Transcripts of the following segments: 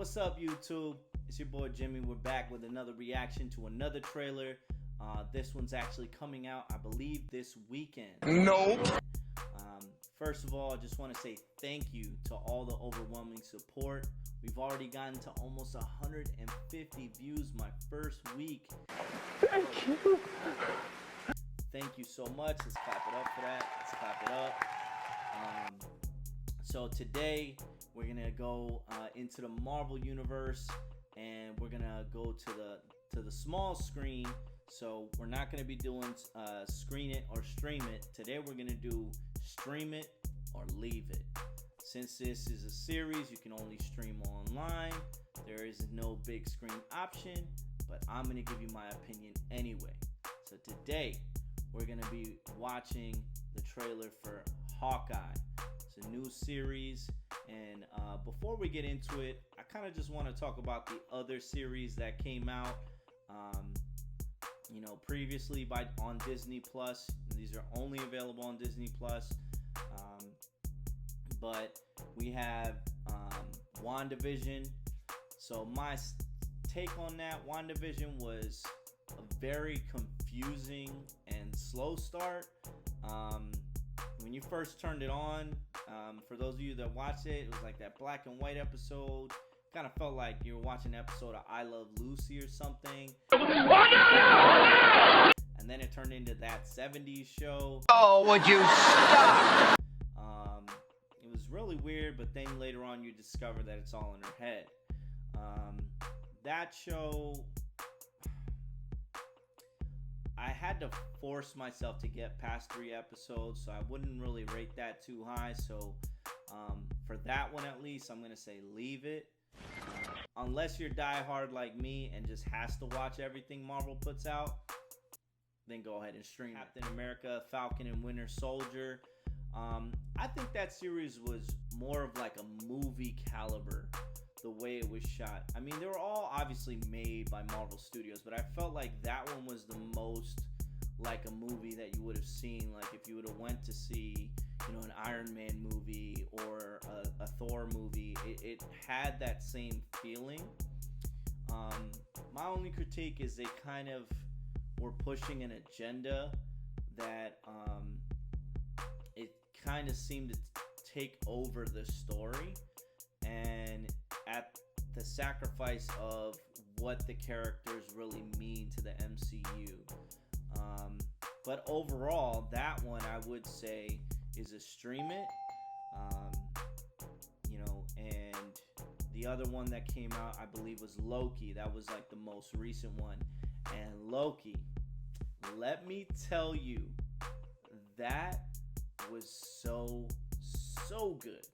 What's up, YouTube? It's your boy Jimmy. We're back with another reaction to another trailer. This one's actually coming out, I believe, this weekend. No. First of all, I just want to say thank you to all the overwhelming support. We've already gotten to almost 150 views my first week. Thank you. Thank you so much. Let's clap it up for that. Let's clap it up. So today we're gonna go into the Marvel universe, and we're gonna go to the small screen. So we're not gonna be doing screen it or stream it. Today we're gonna do stream it or leave it. Since this is a series, you can only stream online. There is no big screen option, but I'm gonna give you my opinion anyway. So today we're gonna be watching the trailer for Hawkeye. It's a new series, and before we get into it, I kind of just want to talk about the other series that came out previously on Disney Plus. These are only available on Disney Plus, but we have WandaVision. So my take on that, WandaVision was a very confusing and slow start. When you first turned it on, for those of you that watched it, it was like that black and white episode. Kind of felt like you were watching an episode of I Love Lucy or something. And then it turned into that 70s show. Oh, would you stop? It was really weird, but then later on you discover that it's all in her head. That show, I had to force myself to get past 3 episodes, so I wouldn't really rate that too high. So for that one at least, I'm going to say leave it. Unless you're diehard like me and just has to watch everything Marvel puts out, then go ahead and stream Captain America, Falcon and Winter Soldier. I think that series was more of like a movie caliber, the way it was shot. I mean, they were all obviously made by Marvel Studios, but I felt like that one was the most like a movie that you would have seen. Like if you would have went to see, an Iron Man movie or a Thor movie, it had that same feeling. My only critique is they kind of were pushing an agenda that it kind of seemed to take over the story, and at the sacrifice of what the characters really mean to the MCU. But overall, that one I would say is a stream it. And the other one that came out, I believe, was Loki. That was like the most recent one. And Loki, let me tell you, that was so good.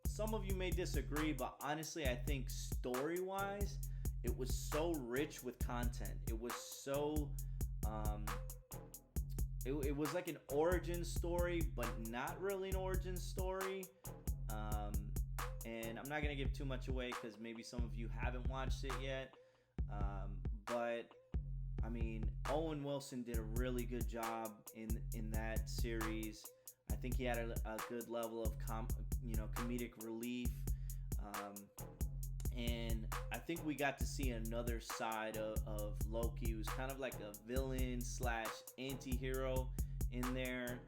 Some of you may disagree, but honestly, I think story-wise, it was so rich with content. It was so it was like an origin story, but not really an origin story. And I'm not gonna give too much away because maybe some of you haven't watched it yet. But I mean, Owen Wilson did a really good job in that series. I think he had a good level of comedic relief, and I think we got to see another side of Loki, who's kind of like a villain / anti-hero in there,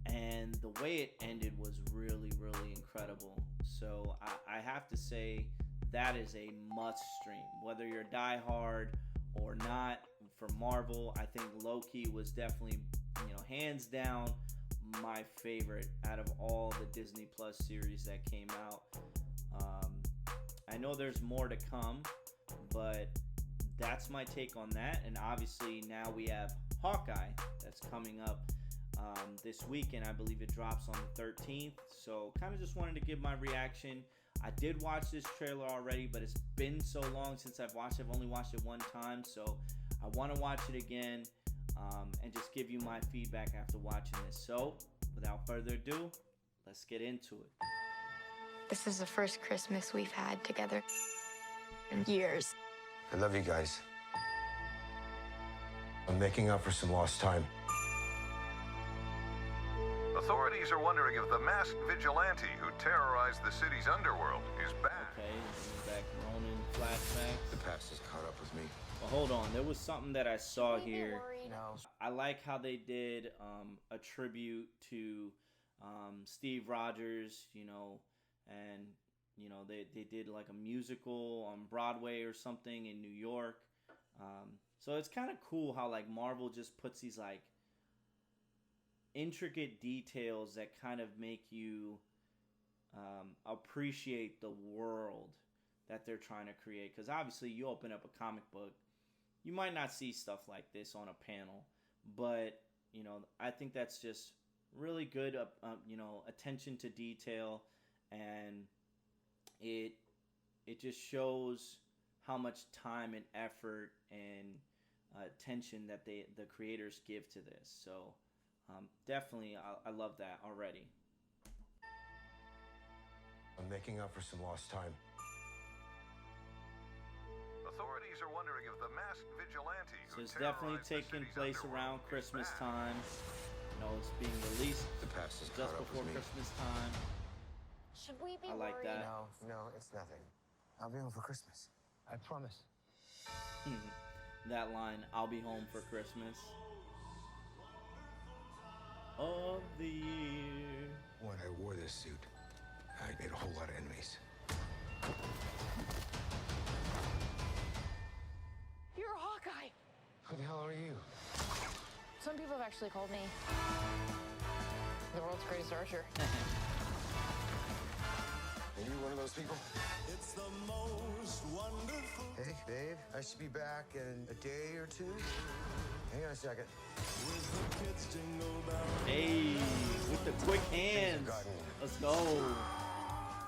and the way it ended was really incredible. So I have to say that is a must stream, whether you're diehard or not. For Marvel, I think Loki was definitely, hands down, my favorite out of all the Disney Plus series that came out. I know there's more to come, but that's my take on that. And obviously now we have Hawkeye that's coming up this weekend. I believe it drops on the 13th. So kind of just wanted to give my reaction. I did watch this trailer already, but it's been so long since I've watched it. I've only watched it one time, so I want to watch it again and just give you my feedback after watching this. So without further ado, let's get into it. This is the first Christmas we've had together in years. I love you guys. I'm making up for some lost time. Authorities are wondering if the masked vigilante who terrorized the city's underworld is back. Okay, Hold on, there was something that I saw here. No. I like how they did a tribute to Steve Rogers, and they did like a musical on Broadway or something in New York. So it's kind of cool how like Marvel just puts these like intricate details that kind of make you appreciate the world that they're trying to create. Because obviously you open up a comic book, you might not see stuff like this on a panel, but I think that's just really good attention to detail, and it just shows how much time and effort and attention that the creators give to this. So definitely I love that already. I'm making up for some lost time. Authorities are wondering if the masked vigilante So who it's definitely terrorized the taking city's place underworld around is Christmas back. time. It's being released The past is just caught up before with me. Christmas time. Should we be I like worried? that. No, it's nothing. I'll be home for Christmas. I promise. That line, "I'll be home for Christmas." Of the year. When I wore this suit, I made a whole lot of enemies. You're Hawkeye. Who the hell are you? Some people have actually called me the world's greatest archer. Are you one of those people? It's the most wonderful. Hey, babe, I should be back in a day or two. Hang on a second. Hey, with the quick hands. Let's go.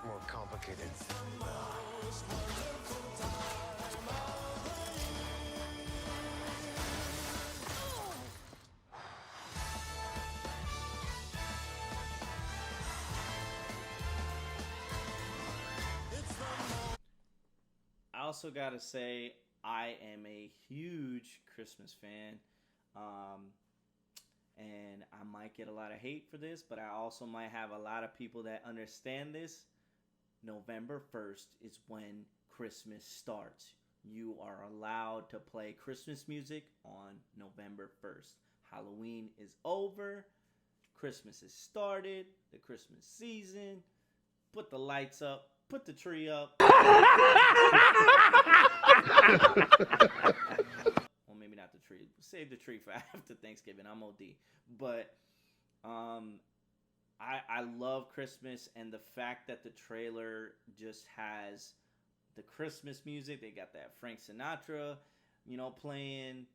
More complicated. I also gotta say, I am a huge Christmas fan. And I might get a lot of hate for this, but I also might have a lot of people that understand this. November 1st is when Christmas starts. You are allowed to play Christmas music on November 1st. Halloween is over. Christmas has started. The Christmas season. Put the lights up. Put the tree up. Well, maybe not the tree. Save the tree for after Thanksgiving. I'm OD. But I love Christmas, and the fact that the trailer just has the Christmas music. They got that Frank Sinatra, playing,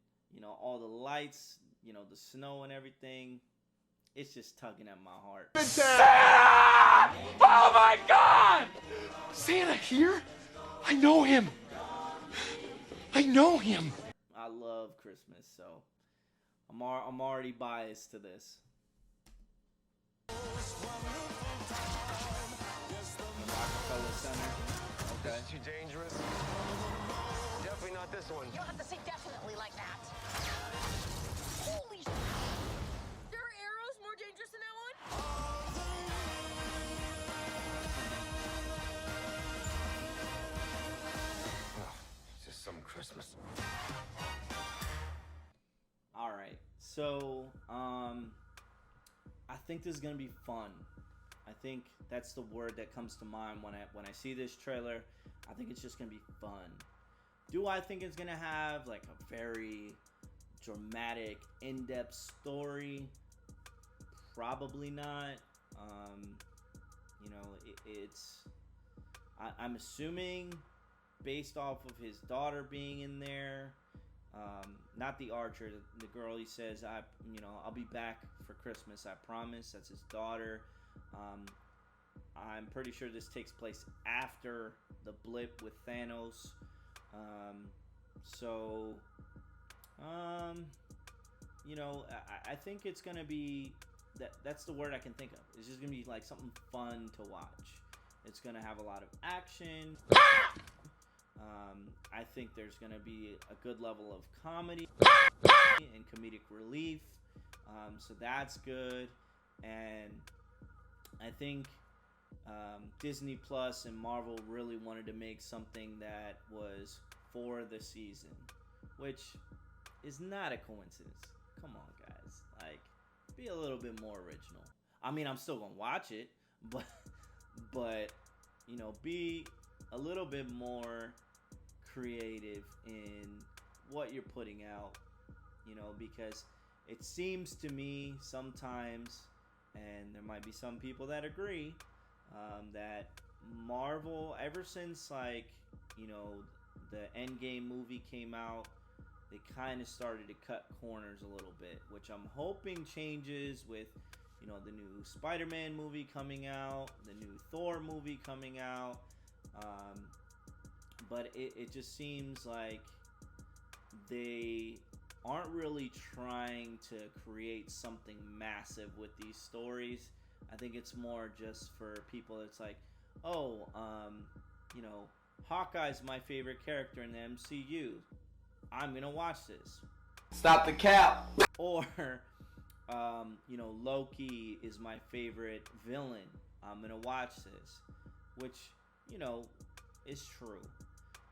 all the lights, the snow and everything. It's just tugging at my heart. Oh my God! Santa here? I know him. I know him. I love Christmas, so I'm already biased to this. Rockefeller Center. Okay. Too dangerous. Definitely not this one. You don't have to say definitely like that. Holy sh**. There are arrows more dangerous than that one? It's just some Christmas. All right. So, I think this is gonna be fun. I think that's the word that comes to mind when I see this trailer. I think it's just gonna be fun. Do I think it's gonna have like a very dramatic, in-depth story? Probably not. I'm assuming based off of his daughter being in there. Not the archer, the girl. He says, I'll be back for Christmas. I promise. That's his daughter. I'm pretty sure this takes place after the blip with Thanos. I think it's gonna be that's the word I can think of. It's just gonna be like something fun to watch. It's gonna have a lot of action. I think there's gonna be a good level of comedy and comedic relief. So that's good. And I think Disney Plus and Marvel really wanted to make something that was for the season. which is not a coincidence. Come on, guys. Like, be a little bit more original. I mean, I'm still gonna watch it, but you know, be a little bit more creative in what you're putting out, you know, because it seems to me sometimes, and there might be some people that agree, that Marvel, ever since, like, you know, the Endgame movie came out, they kind of started to cut corners a little bit, which I'm hoping changes with, you know, the new Spider-Man movie coming out, the new Thor movie coming out, but it just seems like they aren't really trying to create something massive with these stories. I think it's more just for people. It's like, oh, you know, Hawkeye's my favorite character in the MCU. I'm gonna watch this. Stop the cap. Or, you know, Loki is my favorite villain. I'm gonna watch this, which, you know, is true.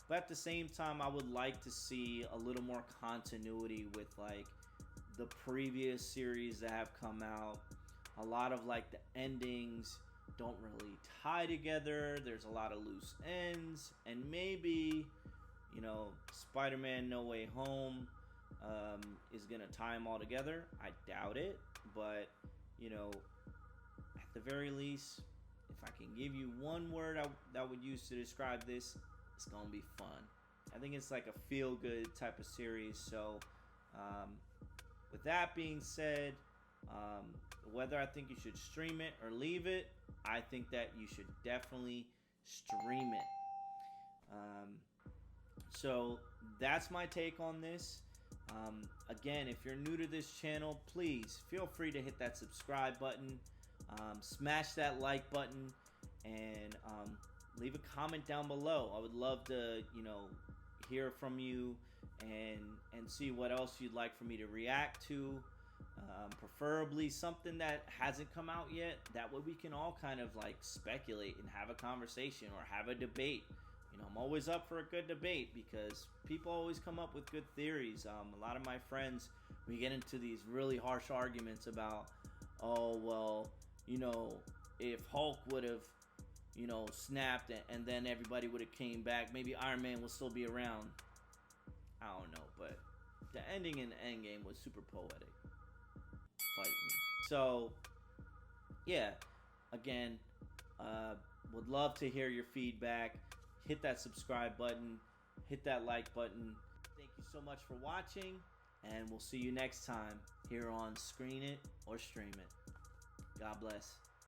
But at the same time, I would like to see a little more continuity with, like, the previous series that have come out. A lot of, like, the endings don't really tie together. There's a lot of loose ends. And maybe, you know, Spider-Man No Way Home is going to tie them all together. I doubt it. But, you know, at the very least, if I can give you one word that would use to describe this, it's gonna be fun. I think it's like a feel-good type of series. So, with that being said, whether I think you should stream it or leave it, I think that you should definitely stream it. So that's my take on this. Again, if you're new to this channel, please feel free to hit that subscribe button, smash that like button, and leave a comment down below. I would love to, you know, hear from you and see what else you'd like for me to react to. Preferably something that hasn't come out yet. That way we can all kind of like speculate and have a conversation or have a debate. You know, I'm always up for a good debate because people always come up with good theories. A lot of my friends, we get into these really harsh arguments about, oh, well, you know, if Hulk would have, you know, snapped and then everybody would have came back, maybe Iron Man will still be around. I don't know, but the ending in Endgame was super poetic. Fight me. So, yeah, again, would love to hear your feedback. Hit that subscribe button, hit that like button. Thank you so much for watching, and we'll see you next time here on Screen It or Stream It. God bless.